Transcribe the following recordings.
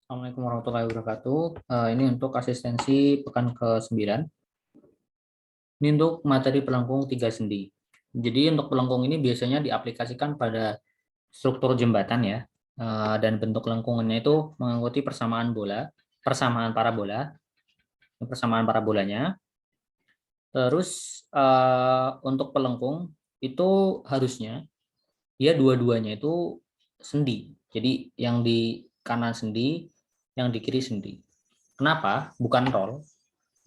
Assalamualaikum warahmatullahi wabarakatuh. Ini untuk asistensi pekan ke-9. Ini untuk materi pelengkung tiga sendi. Jadi untuk pelengkung ini biasanya diaplikasikan pada struktur jembatan ya. Dan bentuk lengkungannya itu mengikuti persamaan parabola, persamaan parabolanya. Terus untuk pelengkung itu harusnya dia dua-duanya itu sendi. Jadi yang di kanan sendi, yang di kiri sendi. Kenapa? Bukan roll.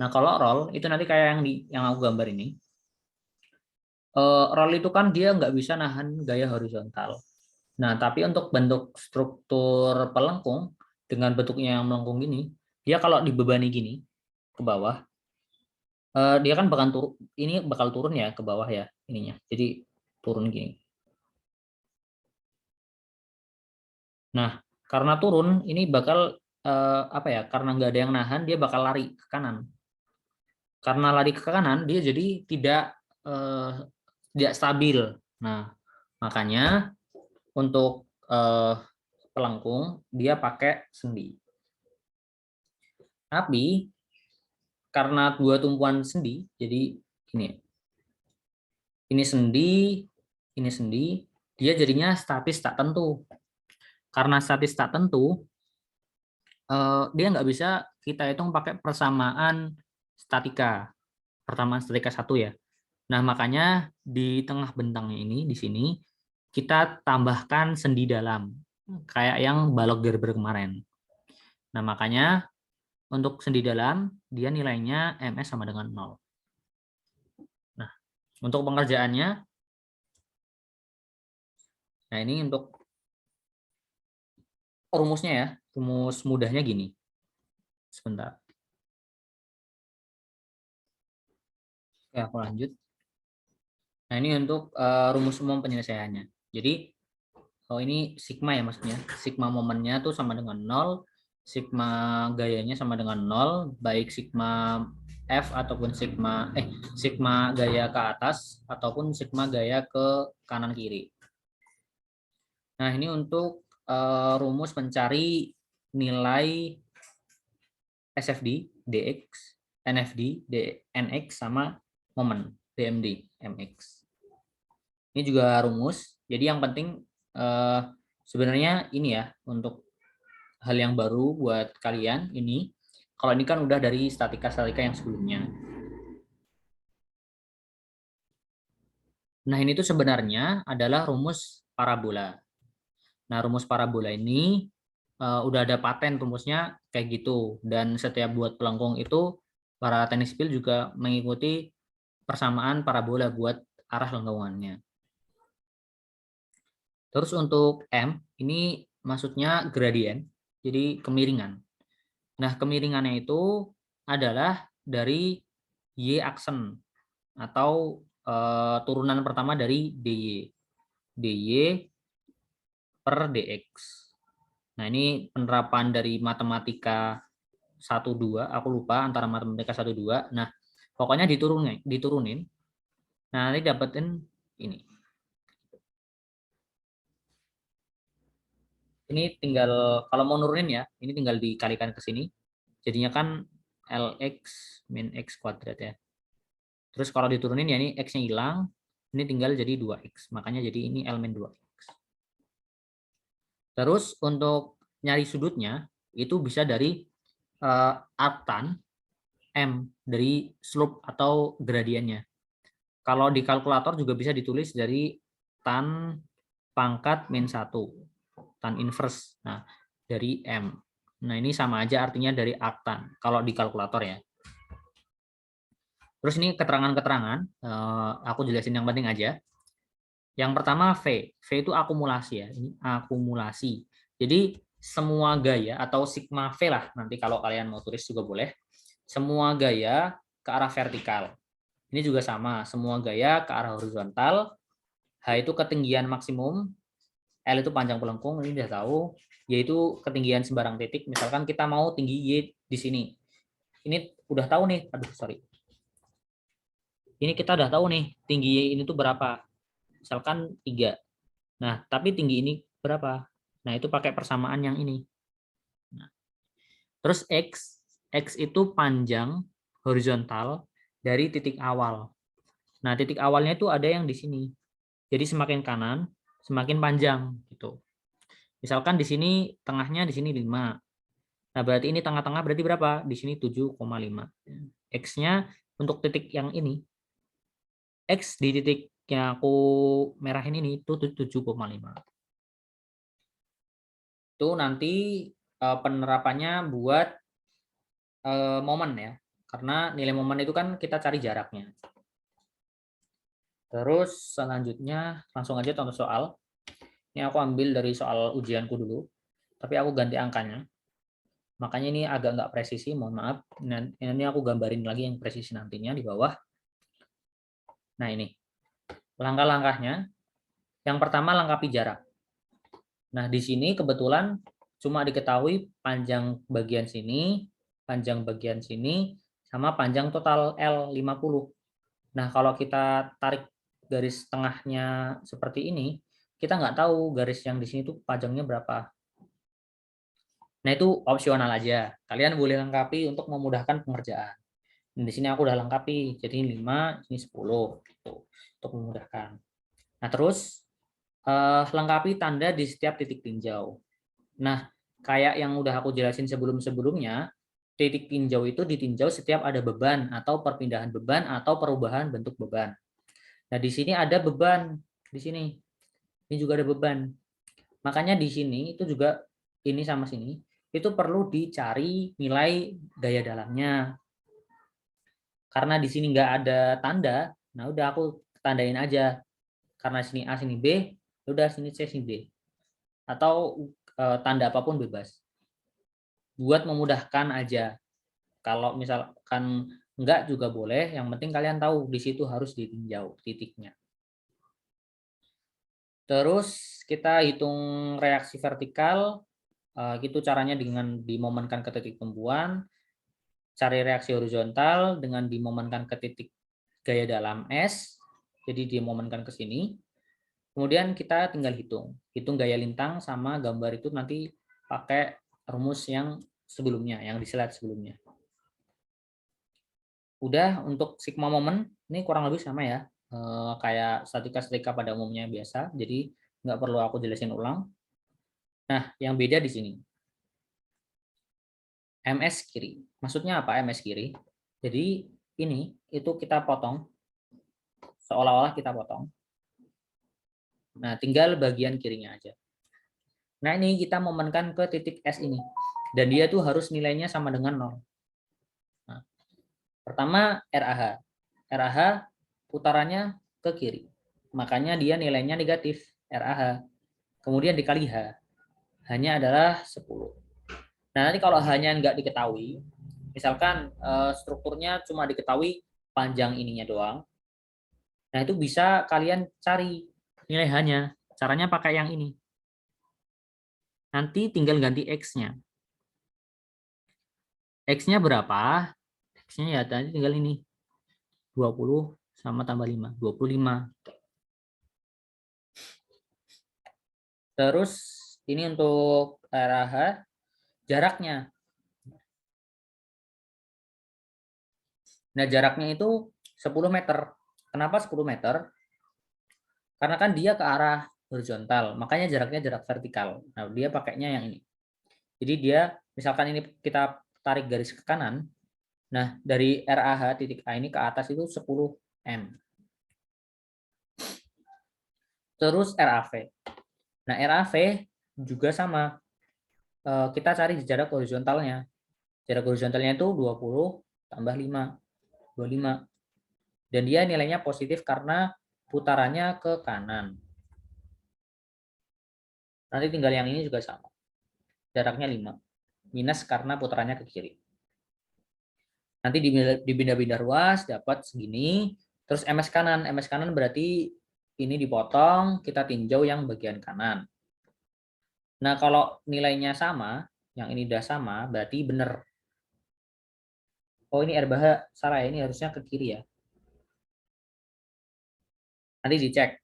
Nah, kalau roll itu nanti kayak yang aku gambar ini. Roll itu kan dia nggak bisa nahan gaya horizontal. Nah, tapi untuk bentuk struktur pelengkung dengan bentuknya yang melengkung gini, dia kalau dibebani gini ke bawah, dia kan bakal turun. Ini bakal turun ya ke bawah ya ininya. Jadi turun gini. Nah, karena turun ini bakal apa ya? Karena nggak ada yang nahan, dia bakal lari ke kanan. Karena lari ke kanan, dia jadi eh, tidak stabil. Nah, makanya untuk pelengkung dia pakai sendi. Tapi karena dua tumpuan sendi, jadi ini sendi, ini sendi, dia jadinya statis tak tentu. Karena statis tak tentu, dia nggak bisa kita hitung pakai persamaan statika satu ya. Nah, makanya di tengah bentangnya ini, di sini, kita tambahkan sendi dalam. Kayak yang balok Gerber kemarin. Nah, makanya untuk sendi dalam, dia nilainya MS sama dengan 0. Nah, untuk pengerjaannya, nah ini untuk rumusnya ya. Rumus mudahnya gini. Sebentar. Oke, aku lanjut. Nah, ini untuk rumus umum penyelesaiannya. Jadi, ini sigma ya maksudnya. Sigma momennya tuh sama dengan 0, sigma gayanya sama dengan 0, baik sigma F ataupun sigma gaya ke atas ataupun sigma gaya ke kanan kiri. Nah, ini untuk rumus mencari nilai SFD dx, NFD nx sama momen DMD mx. Ini juga rumus. Jadi yang penting sebenarnya ini ya untuk hal yang baru buat kalian ini. Kalau ini kan udah dari statika-statika yang sebelumnya. Nah, ini tuh sebenarnya adalah rumus parabola. Nah, rumus parabola ini udah ada paten rumusnya kayak gitu. Dan setiap buat pelengkung itu para tenis pil juga mengikuti persamaan parabola buat arah lengkungannya. Terus untuk M, ini maksudnya gradien, jadi kemiringan. Nah, kemiringannya itu adalah dari Y aksen atau turunan pertama dari DY. DY per DX. Nah, ini penerapan dari matematika 1-2, aku lupa antara matematika 1-2. Nah, pokoknya diturunin. Nah, nanti dapetin ini. Ini tinggal kalau mau nurunin ya, ini tinggal dikalikan ke sini. Jadinya kan LX min X kuadrat ya. Terus kalau diturunin ya ini X-nya hilang, ini tinggal jadi 2X. Makanya jadi ini L min 2X. Terus untuk nyari sudutnya itu bisa dari arctan M dari slope atau gradiennya. Kalau di kalkulator juga bisa ditulis dari tan pangkat min 1, tan inverse. Nah, dari M. Nah, ini sama aja artinya dari arctan kalau di kalkulator ya. Terus ini keterangan-keterangan, aku jelasin yang penting aja. Yang pertama V. V itu akumulasi ya. Ini akumulasi. Jadi semua gaya atau sigma V lah nanti kalau kalian mau tulis juga boleh. Semua gaya ke arah vertikal. Ini juga sama, semua gaya ke arah horizontal. H itu ketinggian maksimum, L itu panjang pelengkung, ini udah tahu, yaitu ketinggian sembarang titik. Misalkan kita mau tinggi Y di sini. Ini udah tahu nih, aduh sorry. Ini kita udah tahu nih, tinggi Y ini tuh berapa. Misalkan 3. Nah, tapi tinggi ini berapa? Nah, itu pakai persamaan yang ini. Nah, Terus X itu panjang horizontal dari titik awal. Nah, titik awalnya itu ada yang di sini. Jadi semakin kanan, semakin panjang gitu. Misalkan di sini tengahnya di sini 5. Nah, berarti ini tengah-tengah berarti berapa? Di sini 7,5. X-nya untuk titik yang ini. X di titik yang aku merahin ini itu 7,5. Itu nanti penerapannya buat momen ya. Karena nilai momen itu kan kita cari jaraknya. Terus selanjutnya langsung aja contoh soal. Ini aku ambil dari soal ujianku dulu. Tapi aku ganti angkanya. Makanya ini agak nggak presisi, mohon maaf. Ini aku gambarin lagi yang presisi nantinya di bawah. Nah ini, langkah-langkahnya. Yang pertama lengkapi jarak. Nah di sini kebetulan cuma diketahui panjang bagian sini, sama panjang total L50. Nah kalau kita tarik garis tengahnya seperti ini, kita nggak tahu garis yang di sini tuh panjangnya berapa. Nah itu opsional aja. Kalian boleh lengkapi untuk memudahkan pengerjaan. Di sini aku udah lengkapi, jadi 5, ini 10 gitu, untuk memudahkan. Nah, terus lengkapi tanda di setiap titik tinjau. Nah, kayak yang udah aku jelasin sebelum-sebelumnya, titik tinjau itu ditinjau setiap ada beban atau perpindahan beban atau perubahan bentuk beban. Nah, di sini ada beban, di sini. Ini juga ada beban. Makanya di sini itu juga ini sama sini, itu perlu dicari nilai gaya dalamnya. Karena di sini nggak ada tanda, nah udah aku tandain aja. Karena sini A, sini B, udah sini C, sini D. Atau tanda apapun bebas. Buat memudahkan aja. Kalau misalkan enggak juga boleh, yang penting kalian tahu di situ harus ditinjau titiknya. Terus kita hitung reaksi vertikal, gitu caranya dengan dimomenkan ke titik tumpuan. Cari reaksi horizontal dengan dimomenkan ke titik gaya dalam S, jadi dimomenkan ke sini. Kemudian kita tinggal hitung gaya lintang sama gambar itu nanti pakai rumus yang sebelumnya, yang di slide sebelumnya. Udah untuk sigma momen ini kurang lebih sama ya, kayak statika pada umumnya biasa, jadi nggak perlu aku jelasin ulang. Nah, yang beda di sini. MS kiri. Maksudnya apa MS kiri? Jadi ini itu kita potong, seolah-olah kita potong. Nah, tinggal bagian kirinya aja. Nah, ini kita momenkan ke titik S ini. Dan dia tuh harus nilainya sama dengan 0. Nah, pertama RAH. RAH putarannya ke kiri. Makanya dia nilainya negatif, RAH. Kemudian dikali H. H-nya adalah 10. Nah, nanti kalau H-nya nggak diketahui, misalkan strukturnya cuma diketahui panjang ininya doang, nah itu bisa kalian cari nilai H-nya. Caranya pakai yang ini. Nanti tinggal ganti X-nya. X-nya berapa? X-nya ya tadi tinggal ini. 20 sama tambah 5. 25. Terus ini untuk RAH jaraknya. Nah, jaraknya itu 10 meter. Kenapa 10 meter? Karena kan dia ke arah horizontal, makanya jaraknya jarak vertikal. Nah, dia pakainya yang ini. Jadi dia, misalkan ini kita tarik garis ke kanan, nah dari RAH titik A ini ke atas itu 10 M. Terus RAV. Nah, RAV juga sama. Kita cari jarak horizontalnya. Jarak horizontalnya itu 20 tambah 5. 25. Dan dia nilainya positif karena putarannya ke kanan. Nanti tinggal yang ini juga sama. Jaraknya 5. Minus karena putarannya ke kiri. Nanti dipindah-pindah ruas dapat segini. Terus MS kanan. MS kanan berarti ini dipotong, kita tinjau yang bagian kanan. Nah, kalau nilainya sama, yang ini udah sama, berarti benar. Oh, ini RBH salah ya, ini harusnya ke kiri ya. Nanti dicek.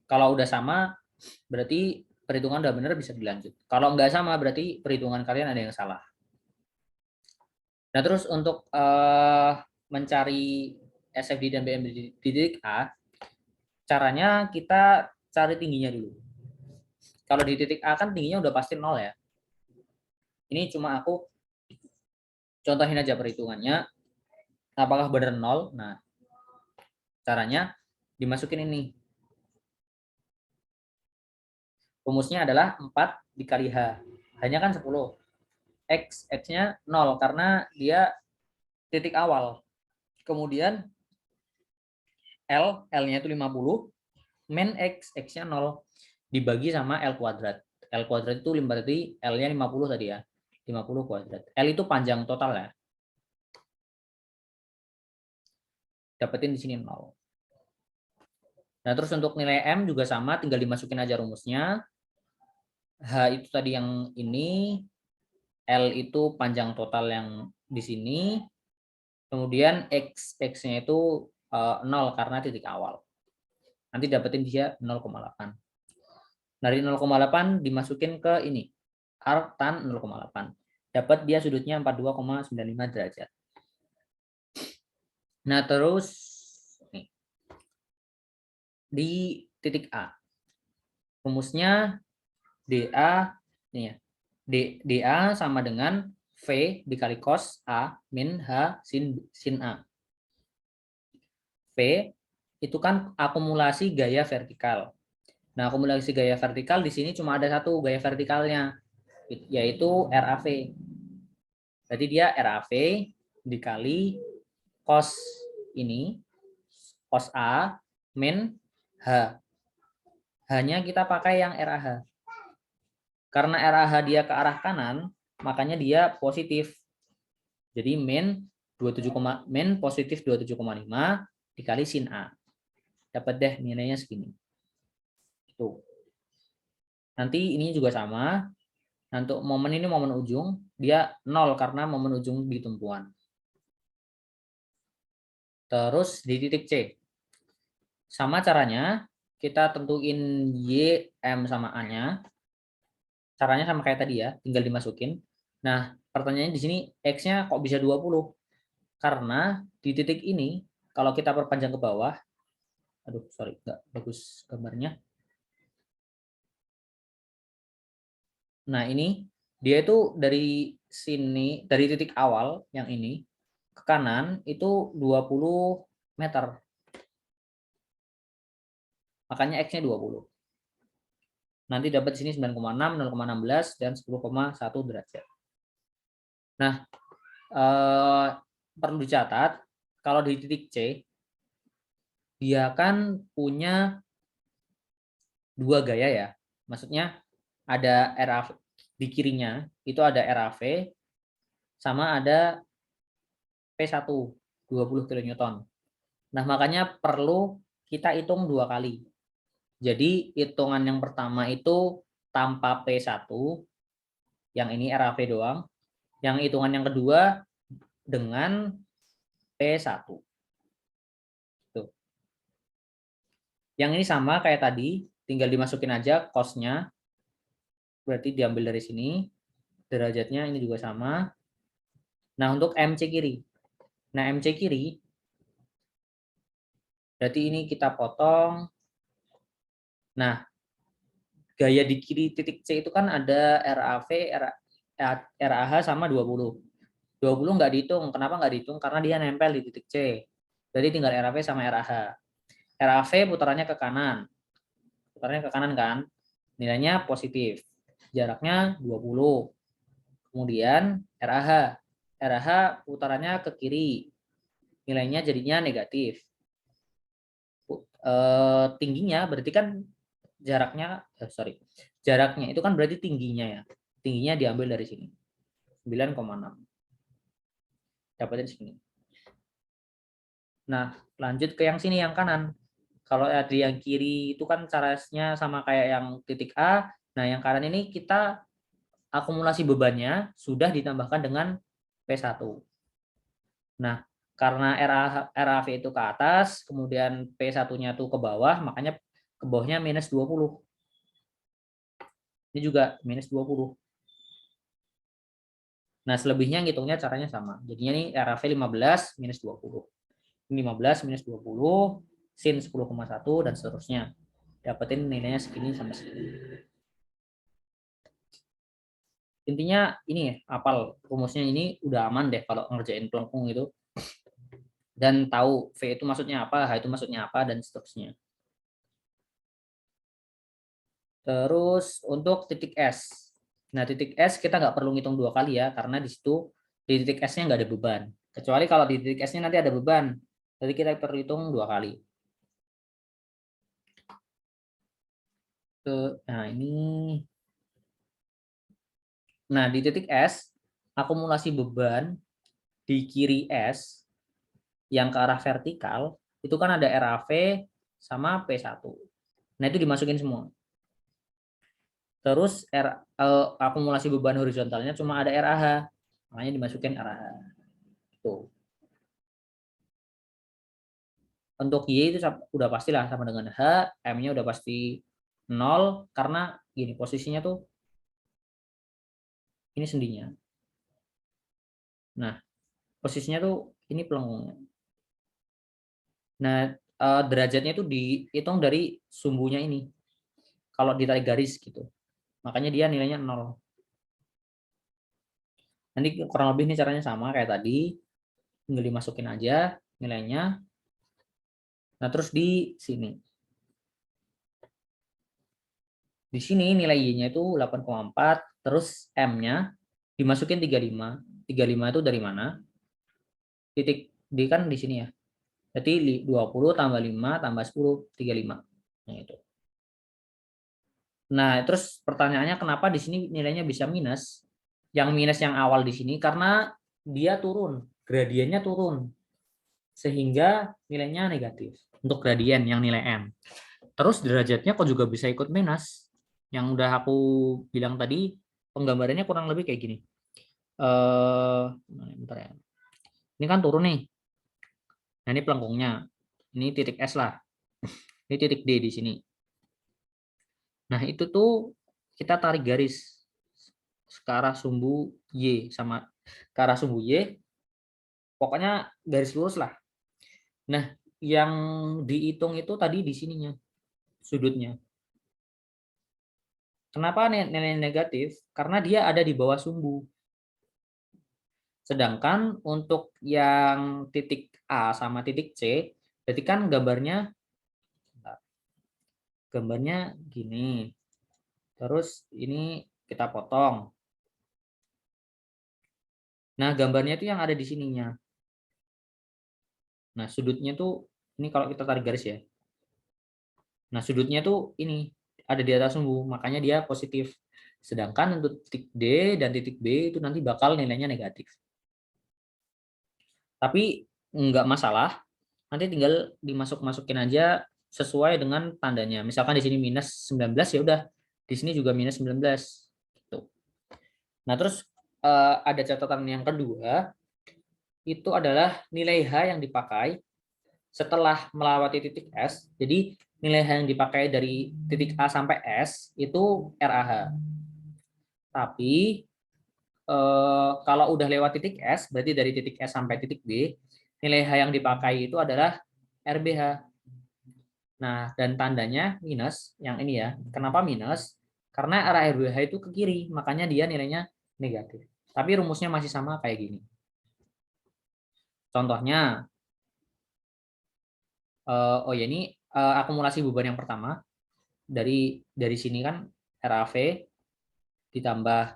Kalau udah sama, berarti perhitungan udah benar bisa dilanjut. Kalau nggak sama, berarti perhitungan kalian ada yang salah. Nah, terus untuk mencari SFD dan BM di titik A, caranya kita cari tingginya dulu. Kalau di titik A kan tingginya udah pasti 0 ya. Ini cuma aku contohin aja perhitungannya. Apakah benar 0? Nah, caranya dimasukin ini. Rumusnya adalah 4 dikali H. H-nya kan 10. X-nya 0 karena dia titik awal. Kemudian L-nya itu 50. Min X-nya 0. Dibagi sama L kuadrat. L kuadrat itu berarti L-nya 50 tadi ya. 50 kuadrat. L itu panjang total ya. Dapetin di sini 0. Nah, terus untuk nilai M juga sama, tinggal dimasukin aja rumusnya. H itu tadi yang ini, L itu panjang total yang di sini, kemudian X-nya itu 0 karena titik awal. Nanti dapetin dia 0,8. Dari 0,8 dimasukin ke ini, arc tan 0,8. Dapat dia sudutnya 42,95 derajat. Nah, terus nih, di titik A, rumusnya DA ini ya. DA sama dengan V dikali cos A min H sin A. V itu kan akumulasi gaya vertikal. Nah, akumulasi gaya vertikal di sini cuma ada satu gaya vertikalnya, yaitu RAV. Berarti dia RAV dikali cos ini, cos A min H. Hanya kita pakai yang RAH. Karena RAH dia ke arah kanan, makanya dia positif. Jadi min 27, min positif 27,5 dikali sin A. Dapat deh nilainya segini. Itu. Nanti ini juga sama. Untuk momen ini momen ujung, dia 0 karena momen ujung di tumpuan. Terus di titik C. Sama caranya, kita tentuin Y, M sama A-nya. Caranya sama kayak tadi ya, tinggal dimasukin. Nah, pertanyaannya di sini X-nya kok bisa 20? Karena di titik ini, kalau kita perpanjang ke bawah, aduh sorry, nggak bagus gambarnya. Nah, ini dia itu dari sini, dari titik awal yang ini, ke kanan itu 20 meter. Makanya X-nya 20. Nanti dapat di sini 9,6, 0,16, dan 10,1 derajat. Nah, perlu dicatat, kalau di titik C, dia kan punya dua gaya ya. Maksudnya ada RAV di kirinya, itu ada RAV, sama ada P1, 20 kN. Nah, makanya perlu kita hitung dua kali. Jadi, hitungan yang pertama itu tanpa P1, yang ini RAV doang. Yang hitungan yang kedua dengan P1. Tuh. Yang ini sama kayak tadi, tinggal dimasukin aja cos-nya. Berarti diambil dari sini. Derajatnya ini juga sama. Nah, untuk MC kiri. Nah, MC kiri berarti ini kita potong. Nah, gaya di kiri titik C itu kan ada RAV, RAH sama 20. 20 nggak dihitung. Kenapa nggak dihitung? Karena dia nempel di titik C. Jadi tinggal RAV sama RAH. RAV putarannya ke kanan. Putarannya ke kanan kan? Nilainya positif. Jaraknya 20. Kemudian RAH. RAH putarannya ke kiri. Nilainya jadinya negatif. Tingginya berarti kan jaraknya jaraknya itu kan berarti tingginya ya. Tingginya diambil dari sini. 9,6. Dapatin segini. Nah, lanjut ke yang sini yang kanan. Kalau di yang kiri itu kan caranya sama kayak yang titik A. Nah, yang kanan ini kita akumulasi bebannya sudah ditambahkan dengan P1. Nah, karena RAV itu ke atas, kemudian P1-nya tuh ke bawah, makanya ke bawahnya minus 20. Ini juga minus 20. Nah, selebihnya ngitungnya caranya sama. Jadinya ini RAV 15 minus 20. 15 minus 20, sin 10,1, dan seterusnya. Dapetin nilainya segini sama segini. Intinya ini ya, apal rumusnya ini udah aman deh kalau ngerjain pelengkung itu. Dan tahu V itu maksudnya apa, H itu maksudnya apa, dan seterusnya. Terus untuk titik S. Nah, titik S kita nggak perlu ngitung 2 kali ya, karena di situ di titik S-nya nggak ada beban. Kecuali kalau di titik S-nya nanti ada beban. Jadi kita perlu hitung 2 kali. Nah, ini. Nah, di titik S, akumulasi beban di kiri S yang ke arah vertikal, itu kan ada RAV sama P1. Nah, itu dimasukin semua. Terus akumulasi beban horizontalnya cuma ada RAH, makanya dimasukin RAH. Tuh. Untuk Y itu udah pastilah sama dengan H, M-nya udah pasti 0 karena gini posisinya tuh ini sendinya. Nah, posisinya tuh ini pelengkungnya. Nah, derajatnya itu dihitung dari sumbunya ini. Kalau ditarik garis gitu. Makanya dia nilainya 0. Nanti kurang lebih ini caranya sama kayak tadi. Tinggal dimasukin aja nilainya. Nah, terus di sini. Di sini nilai Y-nya itu 8,4, terus M-nya dimasukin 35. 35 itu dari mana? Titik D kan di sini ya. Jadi 20 tambah 5 tambah 10, 35. Nah, itu. Nah, terus pertanyaannya kenapa di sini nilainya bisa minus? Yang minus yang awal di sini karena dia turun, gradiennya turun. Sehingga nilainya negatif untuk gradien yang nilai M. Terus derajatnya kok juga bisa ikut minus. Yang udah aku bilang tadi, penggambarannya kurang lebih kayak gini. Bentar ya. Ini kan turun nih. Nah, ini pelengkungnya. Ini titik S lah. Ini titik D di sini. Nah, itu tuh kita tarik garis ke arah sumbu Y sama ke arah sumbu Y. Pokoknya garis lurus lah. Nah, yang dihitung itu tadi di sininya, sudutnya. Kenapa nilai negatif? Karena dia ada di bawah sumbu. Sedangkan untuk yang titik A sama titik C, berarti kan gambarnya gini. Terus ini kita potong. Nah, gambarnya itu yang ada di sininya. Nah, sudutnya tuh ini kalau kita tarik garis ya. Nah, sudutnya tuh ini ada di atas sumbu, makanya dia positif. Sedangkan untuk titik D dan titik B itu nanti bakal nilainya negatif. Tapi nggak masalah, nanti tinggal dimasuk-masukin aja sesuai dengan tandanya. Misalkan di sini minus 19 ya udah, di sini juga minus 19. Gitu. Nah, terus ada catatan yang kedua, itu adalah nilai H yang dipakai setelah melewati titik S. Jadi nilai H yang dipakai dari titik A sampai S itu RAH. Tapi kalau udah lewat titik S, berarti dari titik S sampai titik B, nilai H yang dipakai itu adalah RBH. Nah, dan tandanya minus, yang ini ya. Kenapa minus? Karena arah RBH itu ke kiri, makanya dia nilainya negatif. Tapi rumusnya masih sama kayak gini. Contohnya, oh ya ini akumulasi beban yang pertama. Dari sini kan RAV ditambah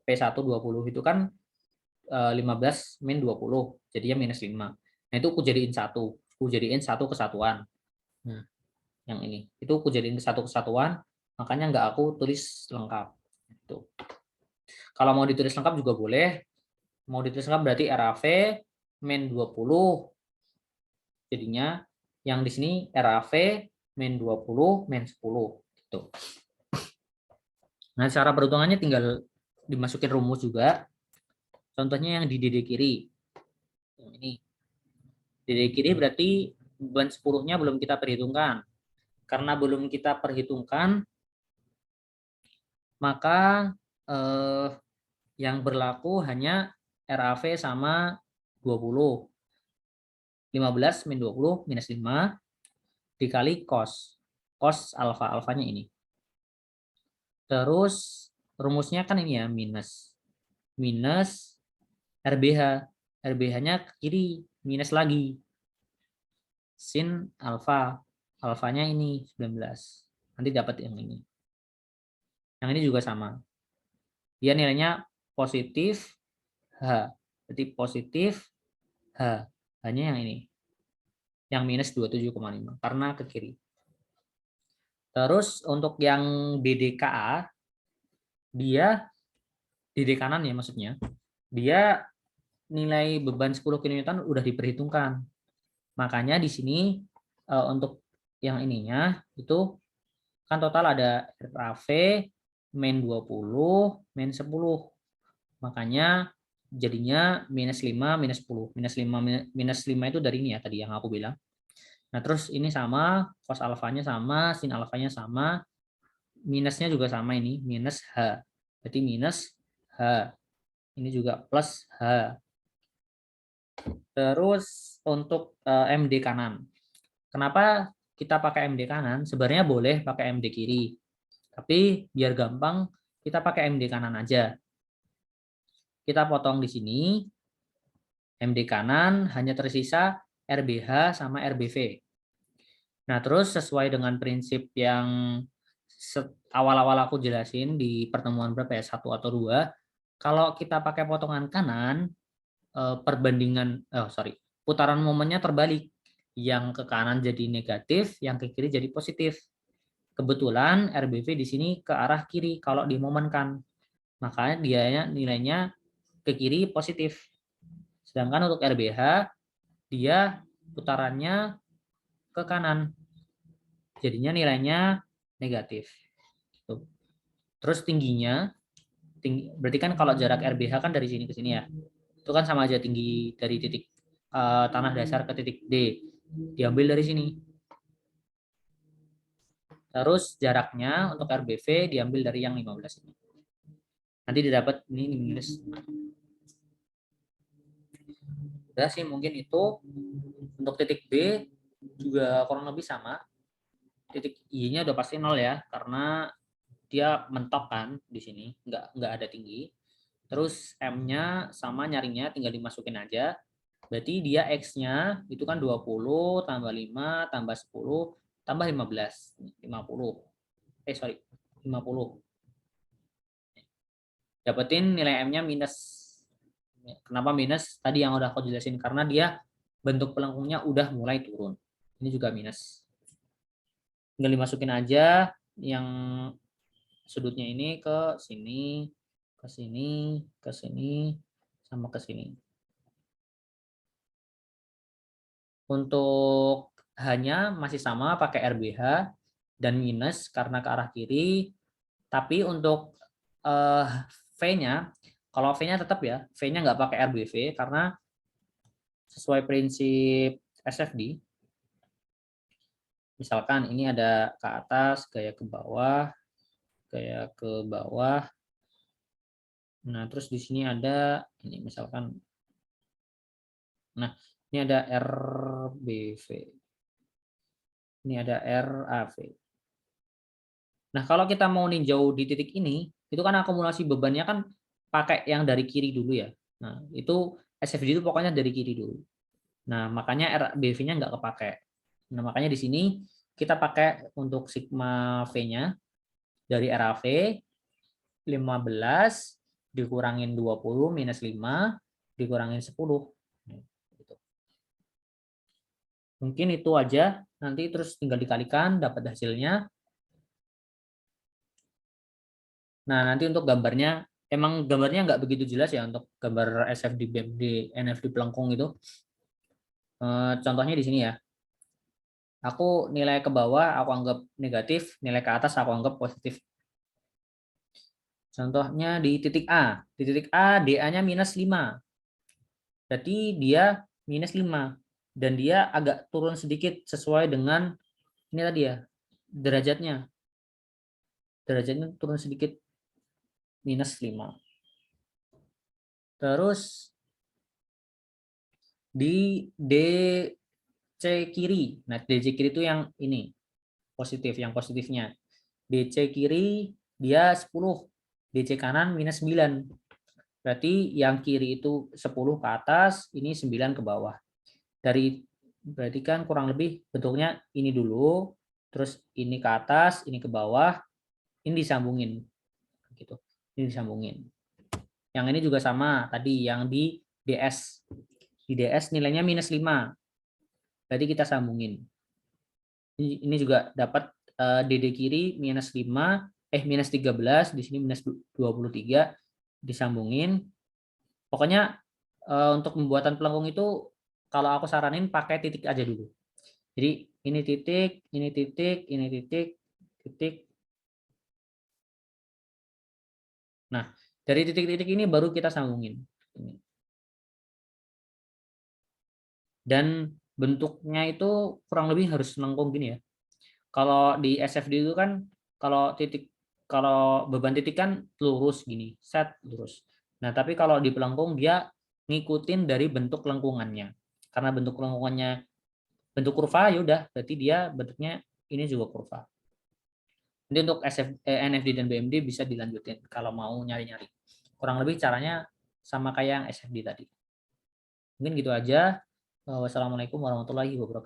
P1 20 itu kan 15 min 20, jadinya minus 5. Nah, itu aku jadiin satu kesatuan. Nah, yang ini itu aku jadiin satu kesatuan, makanya nggak aku tulis lengkap. Itu. Kalau mau ditulis lengkap juga boleh. Mau ditulis lengkap berarti RAV min 20. Jadinya yang di sini RAV min 20 min 10 gitu. Nah, cara perhitungannya tinggal dimasukin rumus juga. Contohnya yang di DD kiri. Ini. DD kiri berarti beban 10-nya belum kita perhitungkan. Karena belum kita perhitungkan, maka Yang berlaku hanya RAV sama 20. 15 min 20 minus 5 dikali cos. Cos alfa, alfanya ini. Terus rumusnya kan ini ya, minus. Minus RBH. RBH-nya ke kiri, minus lagi. Sin alfa. Alfanya ini 19. Nanti dapat yang ini. Yang ini juga sama. Dia nilainya positif H. Berarti positif H. Hanya yang ini. Yang minus 27,5. Karena ke kiri. Terus untuk yang DDKA, dia DD kanan ya maksudnya. Dia nilai beban 10 kN udah diperhitungkan. Makanya di sini untuk yang ininya itu kan total ada RAV min 20 min 10. Makanya jadinya minus 5 minus 10. Minus 5 itu dari ini ya tadi yang aku bilang. Nah, terus ini sama, cos alfanya sama, sin alfanya sama, minusnya juga sama ini, minus H. Berarti minus H. Ini juga plus H. Terus untuk MD kanan. Kenapa kita pakai MD kanan? Sebenarnya boleh pakai MD kiri. Tapi biar gampang kita pakai MD kanan aja. Kita potong di sini. MD kanan hanya tersisa RBH sama RBV. Nah, terus sesuai dengan prinsip yang awal-awal aku jelasin di pertemuan berapa ya? 1 atau 2. Kalau kita pakai potongan kanan, putaran momennya terbalik. Yang ke kanan jadi negatif, yang ke kiri jadi positif. Kebetulan RBV di sini ke arah kiri kalau dimomenkan. Makanya dia nilainya ke kiri positif. Sedangkan untuk RBH dia putarannya ke kanan. Jadinya nilainya negatif. Terus tingginya, berarti kan kalau jarak RBH kan dari sini ke sini ya. Itu kan sama aja tinggi dari titik tanah dasar ke titik D. Diambil dari sini. Terus jaraknya untuk RBV diambil dari yang 15 ini. Nanti didapat ini minus. Udah sih mungkin itu. Untuk titik B juga kurang lebih sama. Titik I-nya udah pasti 0 ya, karena dia mentok kan di sini, nggak ada tinggi. Terus M-nya sama nyarinya tinggal dimasukin aja. Berarti dia X-nya itu kan 20 tambah 5 tambah 10 tambah 15. 50. 50. Dapetin nilai M-nya minus. Kenapa minus? Tadi yang udah aku jelasin, karena dia bentuk pelengkungnya udah mulai turun. Ini juga minus. Tinggal dimasukin aja yang sudutnya ini ke sini, ke sini, ke sini, sama ke sini. Untuk hanya masih sama pakai RBH dan minus karena ke arah kiri. Tapi untuk V-nya, kalau V-nya tetap ya, V-nya nggak pakai RBV karena sesuai prinsip SFD. Misalkan ini ada ke atas, gaya ke bawah, gaya ke bawah. Nah, terus di sini ada ini misalkan. Nah, ini ada RBV. Ini ada RAV. Nah, kalau kita mau ninjau di titik ini, itu kan akumulasi bebannya kan pakai yang dari kiri dulu ya. Nah, itu SFD itu pokoknya dari kiri dulu. Nah, makanya RBV-nya nggak kepake. Nah, makanya di sini kita pakai untuk sigma V-nya dari RAV 15 dikurangin 20 minus 5 dikurangin 10. Mungkin itu aja, nanti terus tinggal dikalikan dapat hasilnya. Nah, nanti untuk gambarnya, emang gambarnya nggak begitu jelas ya untuk gambar SFD, BMD, NFD pelengkung itu. Contohnya di sini ya. Aku nilai ke bawah aku anggap negatif, nilai ke atas aku anggap positif. Contohnya di titik A. Di titik A, DA-nya minus 5. Berarti dia minus 5. Dan dia agak turun sedikit sesuai dengan ini tadi ya, derajatnya. Derajatnya turun sedikit minus 5. Terus di DC kiri. Nah, DC kiri itu yang ini positif, yang positifnya. DC kiri dia 10, DC kanan minus 9. Berarti yang kiri itu 10 ke atas, ini 9 ke bawah. Berarti kan kurang lebih bentuknya ini dulu, terus ini ke atas, ini ke bawah, ini disambungin. Gitu. Ini disambungin. Yang ini juga sama tadi yang di DS. Di DS nilainya minus 5. Berarti kita sambungin. Ini juga dapat DD kiri minus 5, minus 13, di sini minus 23, disambungin. Pokoknya untuk pembuatan pelengkung itu kalau aku saranin pakai titik aja dulu. Jadi ini titik, ini titik, ini titik, titik. Nah, dari titik-titik ini baru kita sambungin. Dan bentuknya itu kurang lebih harus melengkung gini ya. Kalau di SFD itu kan kalau beban titik kan lurus gini, set lurus. Nah, tapi kalau di pelengkung dia ngikutin dari bentuk lengkungannya. Karena bentuk lengkungannya bentuk kurva ya udah, berarti dia bentuknya ini juga kurva. Nanti untuk NFD dan BMD bisa dilanjutin kalau mau nyari-nyari. Kurang lebih caranya sama kayak yang SFD tadi. Mungkin gitu aja. Wassalamualaikum warahmatullahi wabarakatuh.